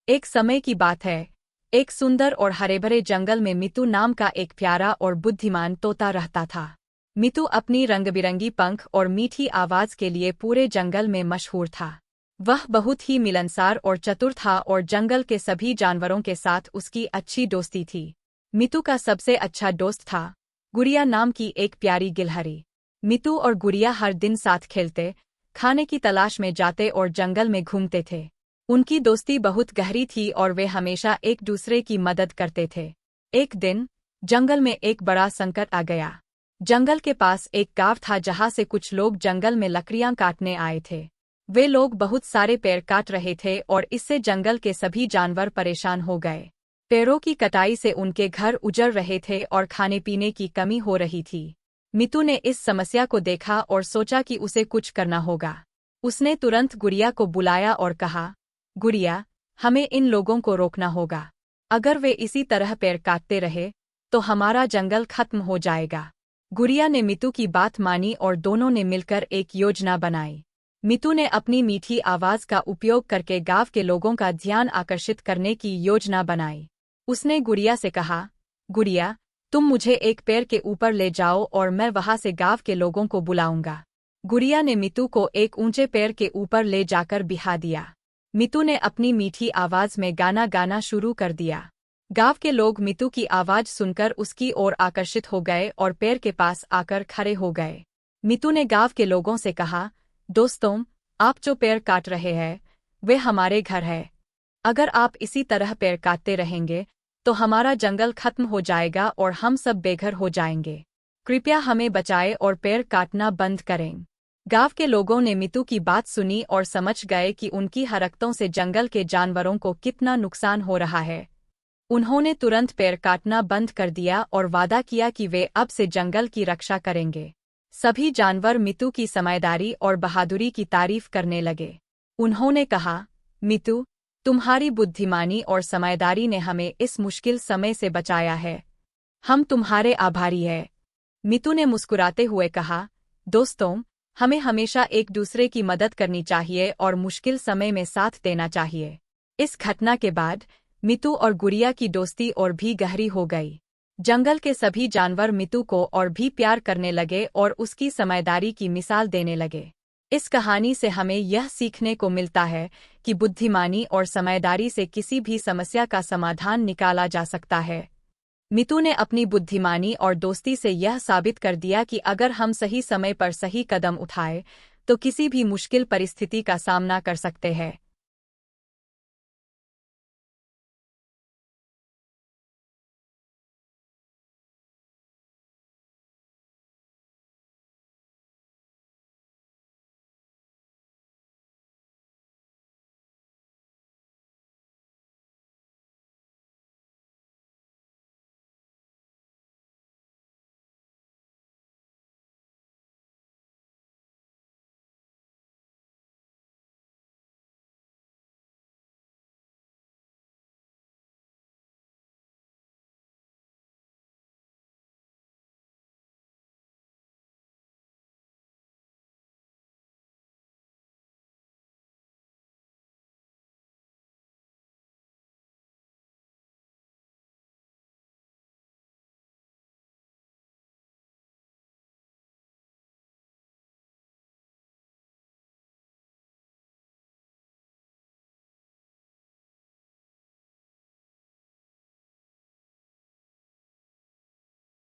एक समय की बात है। एक सुंदर और हरे-भरे जंगल में मितू नाम का एक प्यारा और बुद्धिमान तोता रहता था। मितू अपनी रंग-बिरंगी पंख और मीठी आवाज के लिए पूरे जंगल में मशहूर था। वह बहुत ही मिलनसार और चतुर था और जंगल के सभी जानवरों के साथ उसकी अच्छी दोस्ती थी। मितू का सबसे अच्छा दोस्त था गुड़िया नाम की एक प्यारी गिलहरी। मितू और गुड़िया हर दिन साथ खेलते, खाने की तलाश में जाते और जंगल में घूमते थे। उनकी दोस्ती बहुत गहरी थी और वे हमेशा एक दूसरे की मदद करते थे। एक दिन जंगल में एक बड़ा संकट आ गया। जंगल के पास एक गांव था जहां से कुछ लोग जंगल में लकड़ियां काटने आए थे। वे लोग बहुत सारे पेड़ काट रहे थे और इससे जंगल के सभी जानवर परेशान हो गए। पेड़ों की कटाई से उनके घर उजड़ रहे थे और खाने पीने की कमी हो रही थी। मितू ने इस समस्या को देखा और सोचा कि उसे कुछ करना होगा। उसने तुरंत गुड़िया को बुलाया और कहा, गुड़िया, हमें इन लोगों को रोकना होगा। अगर वे इसी तरह पेड़ काटते रहे तो हमारा जंगल खत्म हो जाएगा। गुड़िया ने मितू की बात मानी और दोनों ने मिलकर एक योजना बनाई। मितू ने अपनी मीठी आवाज का उपयोग करके गांव के लोगों का ध्यान आकर्षित करने की योजना बनाई। उसने गुड़िया से कहा, गुड़िया, तुम मुझे एक पेड़ के ऊपर ले जाओ और मैं वहां से गांव के लोगों को बुलाऊंगा। गुड़िया ने मितू को एक ऊंचे पेड़ के ऊपर ले जाकर बिठा दिया। मितू ने अपनी मीठी आवाज में गाना गाना शुरू कर दिया। गांव के लोग मितू की आवाज सुनकर उसकी ओर आकर्षित हो गए और पेड़ के पास आकर खड़े हो गए। मितू ने गांव के लोगों से कहा, दोस्तों, आप जो पेड़ काट रहे हैं वे हमारे घर है। अगर आप इसी तरह पेड़ काटते रहेंगे तो हमारा जंगल खत्म हो जाएगा और हम सब बेघर हो जाएंगे। कृपया हमें बचाएं और पेड़ काटना बंद करें। गांव के लोगों ने मितू की बात सुनी और समझ गए कि उनकी हरकतों से जंगल के जानवरों को कितना नुकसान हो रहा है। उन्होंने तुरंत पेड़ काटना बंद कर दिया और वादा किया कि वे अब से जंगल की रक्षा करेंगे। सभी जानवर मितू की समझदारी और बहादुरी की तारीफ करने लगे। उन्होंने कहा, मितू, तुम्हारी बुद्धिमानी और समझदारी ने हमें इस मुश्किल समय से बचाया है। हम तुम्हारे आभारी हैं। मितू ने मुस्कुराते हुए कहा, दोस्तों, हमें हमेशा एक दूसरे की मदद करनी चाहिए और मुश्किल समय में साथ देना चाहिए। इस घटना के बाद मितू और गुड़िया की दोस्ती और भी गहरी हो गई। जंगल के सभी जानवर मितू को और भी प्यार करने लगे और उसकी समझदारी की मिसाल देने लगे। इस कहानी से हमें यह सीखने को मिलता है कि बुद्धिमानी और समझदारी से किसी भी समस्या का समाधान निकाला जा सकता है। मितू ने अपनी बुद्धिमानी और दोस्ती से यह साबित कर दिया कि अगर हम सही समय पर सही कदम उठाएं तो किसी भी मुश्किल परिस्थिति का सामना कर सकते हैं।